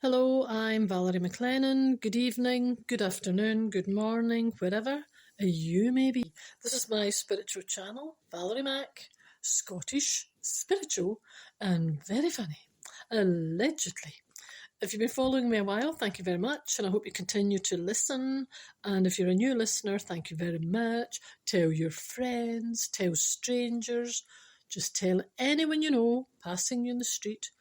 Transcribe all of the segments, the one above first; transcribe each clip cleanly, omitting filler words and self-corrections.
Hello, I'm Valerie McLennan. Good evening, good afternoon, good morning, wherever you may be. This is my spiritual channel, Valerie Mac, Scottish, spiritual, and very funny. Allegedly. If you've been following me a while, thank you very much, and I hope you continue to listen. And if you're a new listener, thank you very much. Tell your friends, tell strangers, just tell anyone you know passing you in the street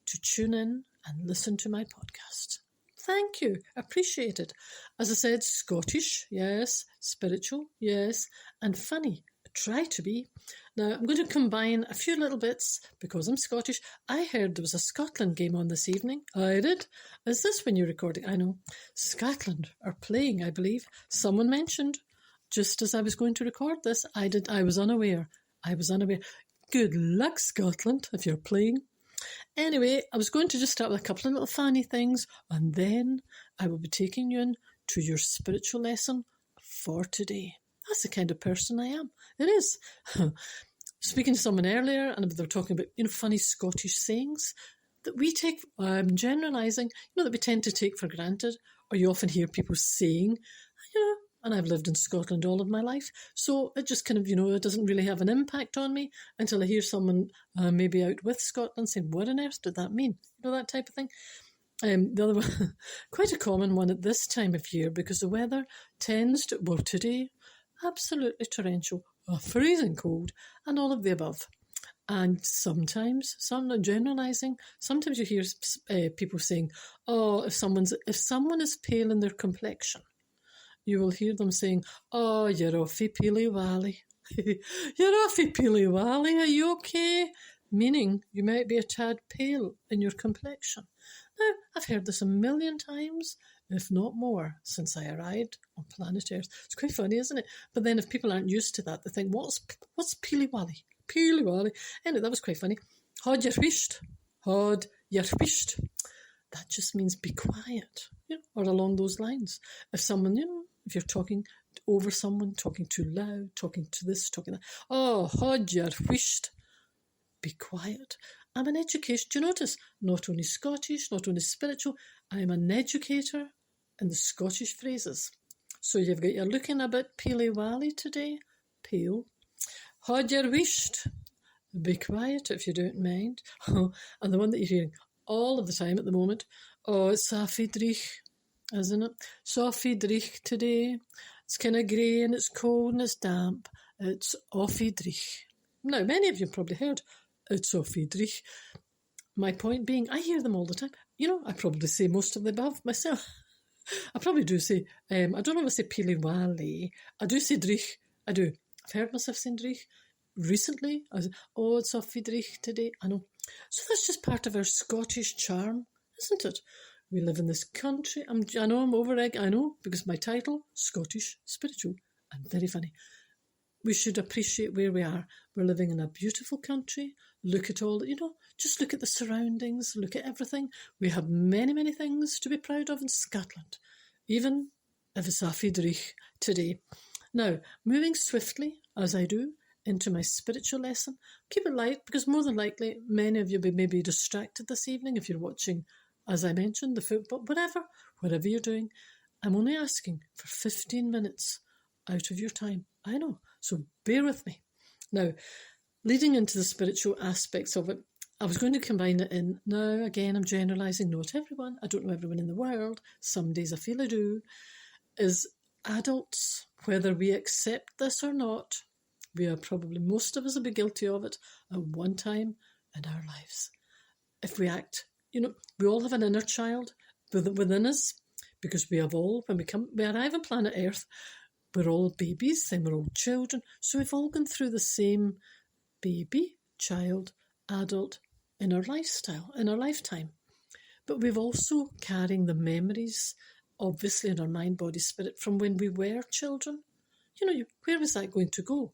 to tune in and listen to my podcast. Thank you. Appreciate it. As I said, Scottish, yes. Spiritual, yes. And funny. Try to be. Now, I'm going to combine a few little bits because I'm Scottish. I heard there was a Scotland game on this evening. I did. Is this when you're recording? I know. Scotland are playing, I believe. Someone mentioned, just as I was going to record this, I was unaware. Good luck, Scotland, if you're playing. Anyway, I was going to just start with a couple of little funny things, and then I will be taking you in to your spiritual lesson for today. That's the kind of person I am. It is. Speaking to someone earlier, and they were talking about, funny Scottish sayings that we take, I'm generalising, that we tend to take for granted, or you often hear people saying, and I've lived in Scotland all of my life. So it just kind of, it doesn't really have an impact on me until I hear someone maybe out with Scotland saying, what on earth did that mean? That type of thing. The other one, quite a common one at this time of year because the weather tends to, today, absolutely torrential, freezing cold, and all of the above. And sometimes, some not generalising, sometimes you hear people saying, if someone is pale in their complexion, you will hear them saying, you're offy peely-wally. You're offy peely-wally, are you okay? Meaning you might be a tad pale in your complexion. Now, I've heard this a million times, if not more, since I arrived on planet Earth. It's quite funny, isn't it? But then if people aren't used to that, they think, what's peely-wally? Peely-wally. Anyway, that was quite funny. Hod your wisht. Hod your wisht. That just means be quiet, or along those lines. If someone, if you're talking over someone, talking too loud, talking to this, talking that, hod your wisht. Be quiet. I'm an educator. Do you notice? Not only Scottish, not only spiritual, I'm an educator in the Scottish phrases. So you've got, you're looking a bit peely-wally today. Pale. Hod your wisht. Be quiet if you don't mind. And the one that you're hearing all of the time at the moment, it's Safi Drich, isn't it? Safi Drich today. It's kind of grey and it's cold and it's damp. It's Offie Drich. Now, many of you have probably heard it's Offie Drich. My point being, I hear them all the time. I probably say most of the above myself. I probably do say, I don't know if I say peely-wally. I do say Drich. I do. I've heard myself saying Drich. Recently, I was, it's Offie Drich today. I know. So that's just part of our Scottish charm, isn't it? We live in this country. I know I'm over-egg. I know, because my title, Scottish, spiritual, and very funny. We should appreciate where we are. We're living in a beautiful country. Look at all, just look at the surroundings. Look at everything. We have many, many things to be proud of in Scotland, even if it's Offie Drich today. Now, moving swiftly, as I do, into my spiritual lesson. Keep it light because more than likely many of you may be distracted this evening if you're watching, as I mentioned, the football, whatever you're doing. I'm only asking for 15 minutes out of your time. I know, so bear with me. Now, leading into the spiritual aspects of it, I was going to combine it in. Now, again, I'm generalising, not everyone. I don't know everyone in the world. Some days I feel I do. Is adults, whether we accept this or not, we are probably, most of us will be guilty of it at one time in our lives. If we act, we all have an inner child within us because we have all, when we arrive on planet Earth, we're all babies, then we're all children. So we've all gone through the same baby, child, adult in our lifestyle, in our lifetime. But we've also carrying the memories, obviously in our mind, body, spirit, from when we were children. Where was that going to go?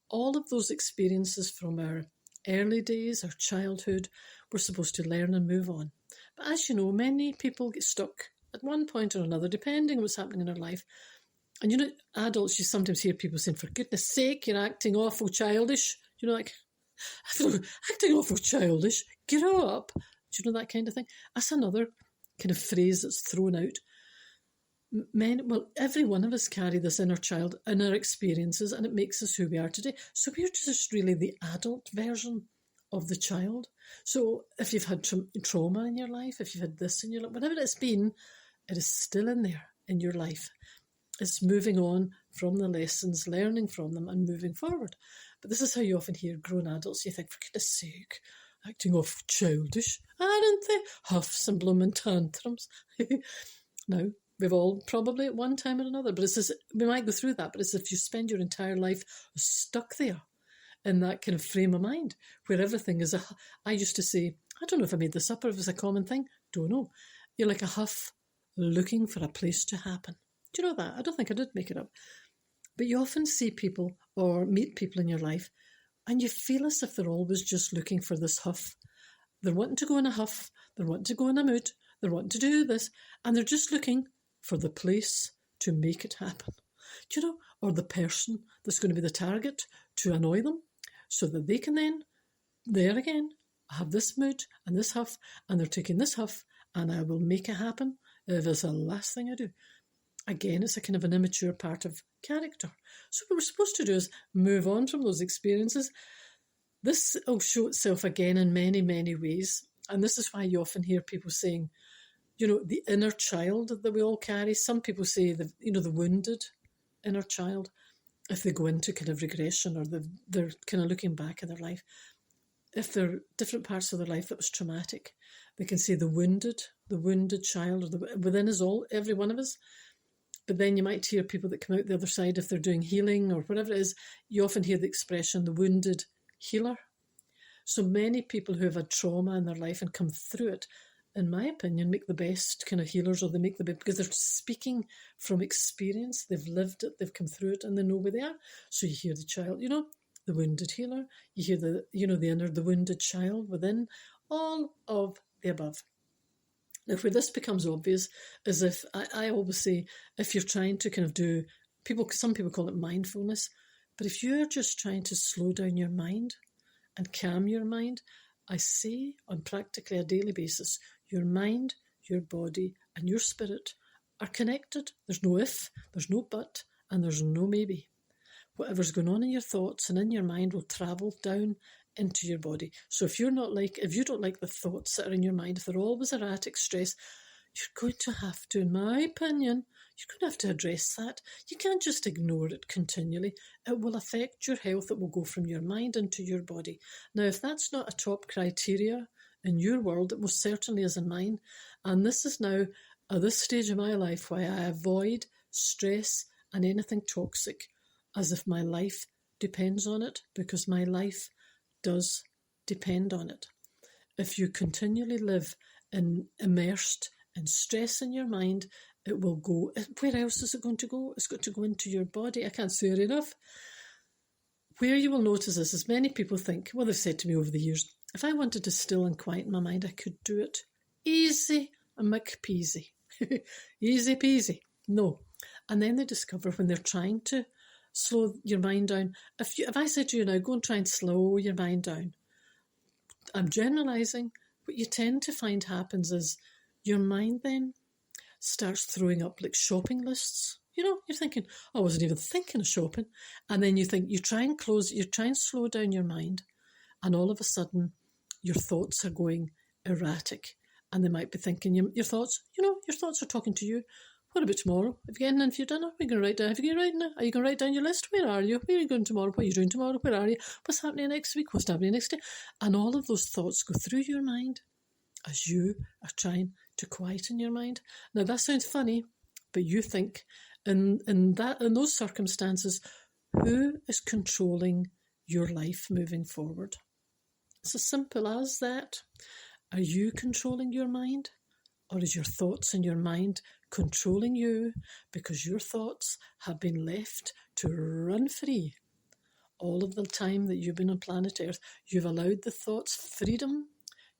All of those experiences from our early days, our childhood, we're supposed to learn and move on. But as you know, many people get stuck at one point or another, depending on what's happening in their life. And adults, you sometimes hear people saying, for goodness sake, you're acting awful childish. Acting awful childish. Grow up. Do you know that kind of thing? That's another kind of phrase that's thrown out. Every one of us carry this inner child in our experiences, and it makes us who we are today. So we're just really the adult version of the child. So if you've had trauma in your life, if you've had this in your life, whatever it's been, it is still in there in your life. It's moving on from the lessons, learning from them and moving forward. But this is how you often hear grown adults. You think, for goodness sake, acting off childish, aren't they? Huffs and blooming tantrums. Now, we've all probably at one time or another, but it's as, we might go through that, but it's if you spend your entire life stuck there in that kind of frame of mind where everything is I used to say, I don't know if I made this up or if it's a common thing, don't know. You're like a huff looking for a place to happen. Do you know that? I don't think I did make it up. But you often see people or meet people in your life and you feel as if they're always just looking for this huff. They're wanting to go in a huff, they're wanting to go in a mood, they're wanting to do this, and they're just looking for the place to make it happen. Do you know? Or the person that's going to be the target to annoy them so that they can then, there again, have this mood and this huff, and they're taking this huff, and I will make it happen if it's the last thing I do. Again, it's a kind of an immature part of character. So what we're supposed to do is move on from those experiences. This will show itself again in many, many ways. And this is why you often hear people saying, you know, the inner child that we all carry. Some people say, the wounded inner child, if they go into kind of regression or they're kind of looking back at their life. If there are different parts of their life that was traumatic, they can say the wounded child, or within us all, every one of us. But then you might hear people that come out the other side, if they're doing healing or whatever it is, you often hear the expression, the wounded healer. So many people who have had trauma in their life and come through it, in my opinion, make the best kind of healers, or they make the best, because they're speaking from experience. They've lived it, they've come through it, and they know where they are. So you hear the child, the wounded healer. You hear the inner, the wounded child within, all of the above. Now, where this becomes obvious is if, I always say, if you're trying to kind of do, some people call it mindfulness, but if you're just trying to slow down your mind and calm your mind, I say on practically a daily basis, your mind, your body and your spirit are connected. There's no if, there's no but, and there's no maybe. Whatever's going on in your thoughts and in your mind will travel down into your body. So if you don't like the thoughts that are in your mind, if they're always erratic, stress, you're going to have to, in my opinion, you're going to have to address that. You can't just ignore it continually. It will affect your health. It will go from your mind into your body. Now, if that's not a top criteria in your world, it most certainly is in mine. And this is now, at this stage of my life, why I avoid stress and anything toxic as if my life depends on it, because my life does depend on it. If you continually live immersed in stress in your mind, it will go. Where else is it going to go? It's got to go into your body. I can't say it enough. Where you will notice this is many people think, they've said to me over the years, if I wanted to still and quieten my mind, I could do it. Easy and McPeasy. Easy peasy. No. And then they discover when they're trying to slow your mind down. If I said to you now, go and try and slow your mind down, I'm generalising. What you tend to find happens is your mind then starts throwing up like shopping lists. You're thinking, I wasn't even thinking of shopping. And then you try and slow down your mind. And all of a sudden, your thoughts are going erratic. And they might be thinking, your thoughts are talking to you. What about tomorrow? Have you getting in for your dinner? Are you going to write down? Are you going to write down your list? Where are you? Where are you going tomorrow? What are you doing tomorrow? Where are you? What's happening next week? What's happening next day? And all of those thoughts go through your mind as you are trying to quieten your mind. Now that sounds funny, but you think in those circumstances, who is controlling your life moving forward? It's as simple as that. Are you controlling your mind? Or is your thoughts in your mind controlling you because your thoughts have been left to run free? All of the time that you've been on planet Earth, you've allowed the thoughts freedom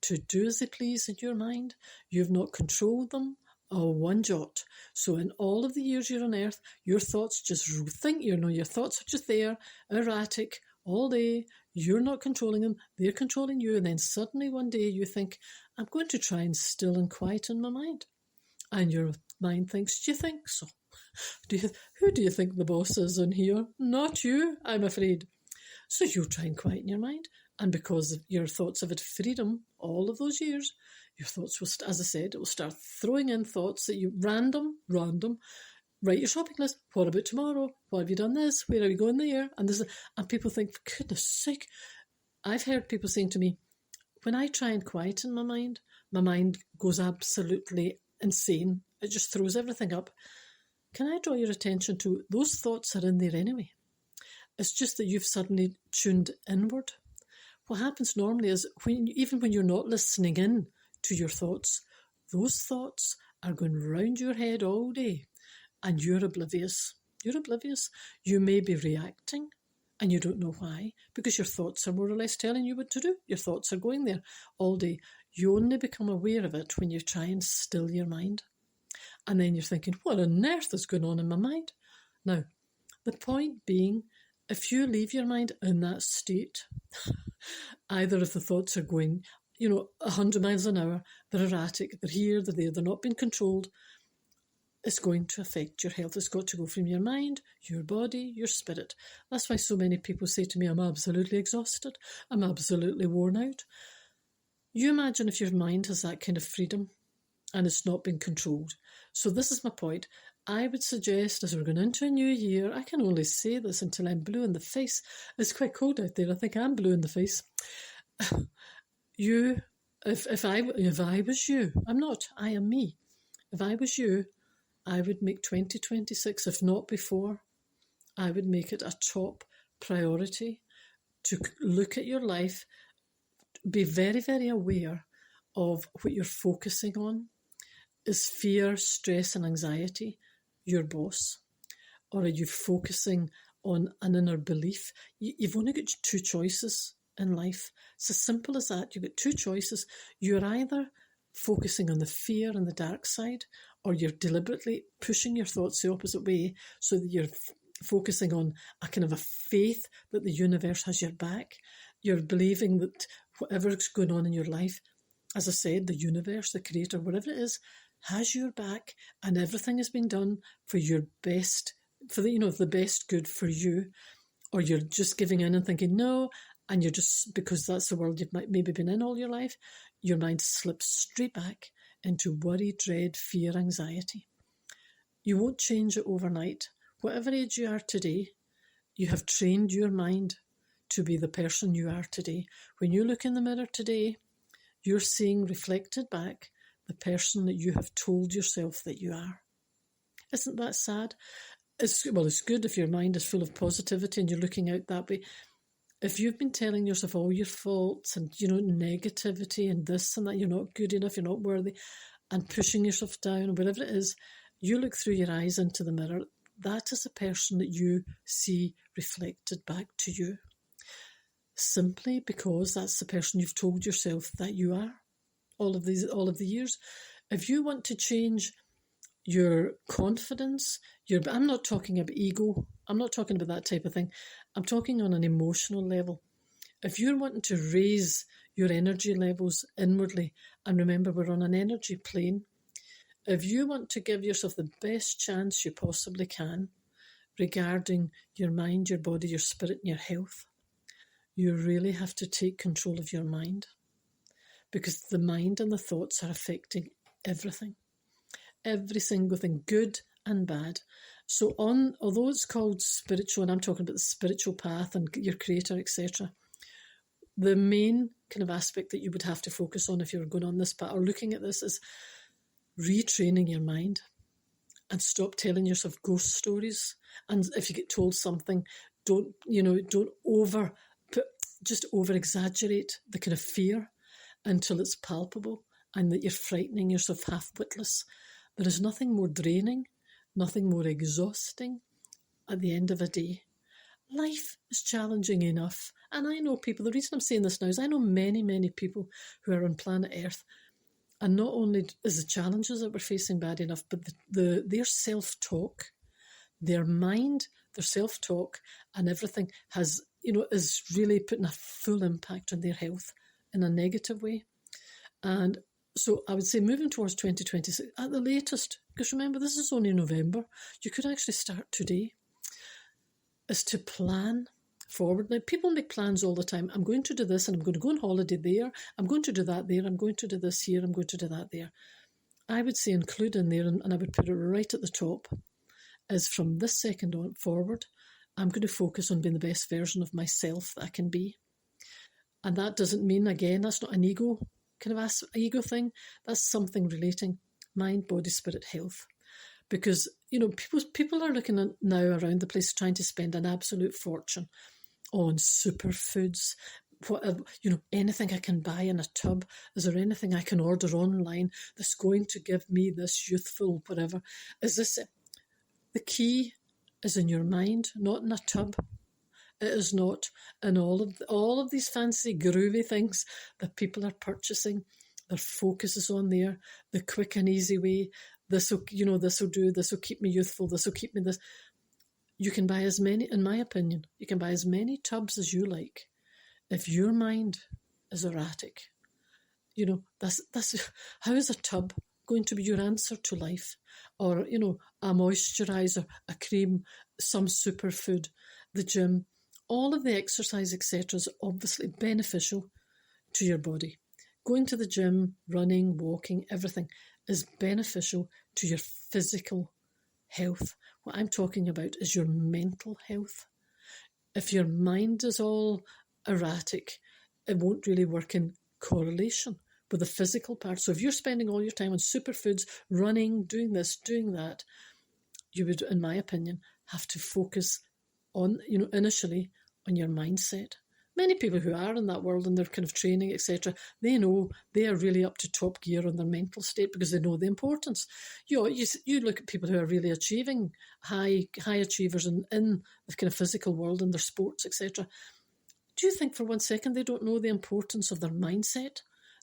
to do as they please in your mind. You've not controlled them one jot. So in all of the years you're on Earth, your thoughts just think, your thoughts are just there, erratic, all day. You're not controlling them, they're controlling you. And then suddenly one day you think, I'm going to try and still and quieten my mind. And your mind thinks, do you think so? Who do you think the boss is in here? Not you, I'm afraid. So you'll try and quieten your mind. And because your thoughts have had freedom all of those years, your thoughts will, as I said, it will start throwing in thoughts that you random, write your shopping list. What about tomorrow? What have you done this? Where are we going there? And people think, for goodness sake. I've heard people saying to me, when I try and quieten my mind goes absolutely insane. It just throws everything up. Can I draw your attention to those thoughts are in there anyway? It's just that you've suddenly tuned inward. What happens normally is even when you're not listening in to your thoughts, those thoughts are going round your head all day and you're oblivious. You're oblivious. You may be reacting and you don't know why, because your thoughts are more or less telling you what to do. Your thoughts are going there all day. You only become aware of it when you try and still your mind. And then you're thinking, what on earth is going on in my mind? Now, the point being, if you leave your mind in that state, either if the thoughts are going, 100 miles an hour, they're erratic, they're here, they're there, they're not being controlled, it's going to affect your health. It's got to go from your mind, your body, your spirit. That's why so many people say to me, I'm absolutely exhausted, I'm absolutely worn out. You imagine if your mind has that kind of freedom and it's not being controlled. So this is my point. I would suggest, as we're going into a new year, I can only say this until I'm blue in the face. It's quite cold out there. I think I'm blue in the face. If I was you, I'm not, I am me. If I was you, I would make 2026, if not before, I would make it a top priority to look at your life, be very, very aware of what you're focusing on. Is fear, stress and anxiety your boss? Or are you focusing on an inner belief? You've only got two choices in life. It's as simple as that. You've got two choices. You're either focusing on the fear and the dark side, or you're deliberately pushing your thoughts the opposite way so that you're focusing on a kind of a faith that the universe has your back. You're believing that whatever's going on in your life, as I said, the universe, the creator, whatever it is, has your back and everything has been done for your best, for the best good for you. Or you're just giving in and thinking, no, and you're just, because that's the world you've maybe been in all your life, your mind slips straight back into worry, dread, fear, anxiety. You won't change it overnight. Whatever age you are today, you have trained your mind to be the person you are today. When you look in the mirror today, you're seeing reflected back the person that you have told yourself that you are. Isn't that sad? It's good if your mind is full of positivity and you're looking out that way. If you've been telling yourself all your faults and, negativity and this and that, you're not good enough, you're not worthy, and pushing yourself down, whatever it is, you look through your eyes into the mirror, that is the person that you see reflected back to you. Simply because that's the person you've told yourself that you are all of the years. If you want to change your confidence, I'm not talking about ego, I'm not talking about that type of thing, I'm talking on an emotional level. If you're wanting to raise your energy levels inwardly, and remember we're on an energy plane, if you want to give yourself the best chance you possibly can regarding your mind, your body, your spirit and your health, you really have to take control of your mind, because the mind and the thoughts are affecting everything. Every single thing, good and bad. So although it's called spiritual, and I'm talking about the spiritual path and your creator, etc., the main kind of aspect that you would have to focus on if you're going on this path or looking at this is retraining your mind and stop telling yourself ghost stories. And if you get told something, don't over exaggerate the kind of fear until it's palpable and that you're frightening yourself half-witless. There is nothing more draining, nothing more exhausting at the end of a day. Life is challenging enough. And I know people, the reason I'm saying this now is I know many, many people who are on planet Earth. And not only is the challenges that we're facing bad enough, but their self-talk, their mind, their self-talk and everything has is really putting a full impact on their health in a negative way. And so I would say moving towards 2026 at the latest, because remember, this is only November. You could actually start today, is to plan forward. Now, people make plans all the time. I'm going to do this and I'm going to go on holiday there. I'm going to do that there. I'm going to do this here. I'm going to do that there. I would say include in there, and I would put it right at the top, is from this second on forward, I'm going to focus on being the best version of myself that I can be. And that doesn't mean, again, that's not an ego kind of ego thing. That's something relating mind, body, spirit, health. Because, people are looking at now around the place trying to spend an absolute fortune on superfoods, whatever, anything I can buy in a tub. Is there anything I can order online that's going to give me this youthful whatever? Is this it? The key is in your mind, not in a tub. It is not in all of these fancy groovy things that people are purchasing. Their focus is on there, the quick and easy way. This will keep me youthful. This will keep me this. You can buy as many, in my opinion, you can buy as many tubs as you like. If your mind is erratic, that's how is a tub going to be your answer to life? Or, a moisturiser, a cream, some superfood, the gym, all of the exercise, etc. is obviously beneficial to your body. Going to the gym, running, walking, everything is beneficial to your physical health. What I'm talking about is your mental health. If your mind is all erratic, it won't really work in correlation with the physical part. So if you're spending all your time on superfoods, running, doing this, doing that, you would, in my opinion, have to focus on, initially on your mindset. Many people who are in that world and they're kind of training, etc., they know they are really up to top gear on their mental state because they know the importance. You look at people who are really achieving, high achievers in the kind of physical world and their sports, etc. Do you think for one second they don't know the importance of their mindset?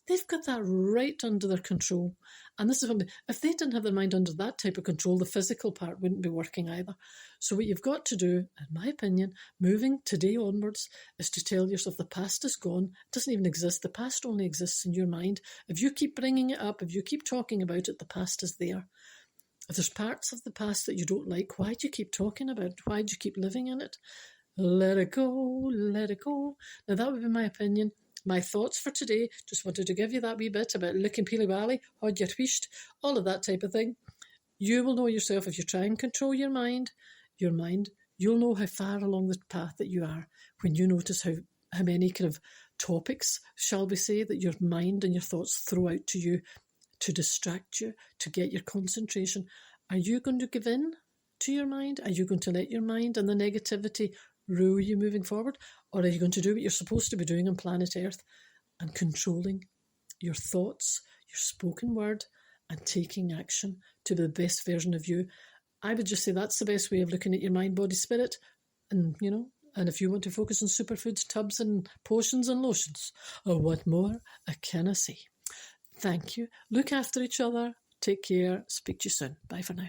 They've got that right under their control. And this is what, if they didn't have their mind under that type of control, the physical part wouldn't be working either. So what you've got to do, in my opinion, moving today onwards, is to tell yourself the past is gone. It doesn't even exist. The past only exists in your mind. If you keep bringing it up, if you keep talking about it, the past is there. If there's parts of the past that you don't like, why do you keep talking about it? Why do you keep living in it? Let it go, let it go. Now that would be my opinion. My thoughts for today, just wanted to give you that wee bit about looking peely wally, hod your twist, all of that type of thing. You will know yourself if you try and control your mind, you'll know how far along the path that you are when you notice how many kind of topics, shall we say, that your mind and your thoughts throw out to you to distract you, to get your concentration. Are you going to give in to your mind? Are you going to let your mind and the negativity rule you moving forward? Or are you going to do what you're supposed to be doing on planet Earth and controlling your thoughts, your spoken word, and taking action to be the best version of you? I would just say that's the best way of looking at your mind, body, spirit. And, and if you want to focus on superfoods, tubs and potions and lotions, or what more, can I say? Thank you. Look after each other. Take care. Speak to you soon. Bye for now.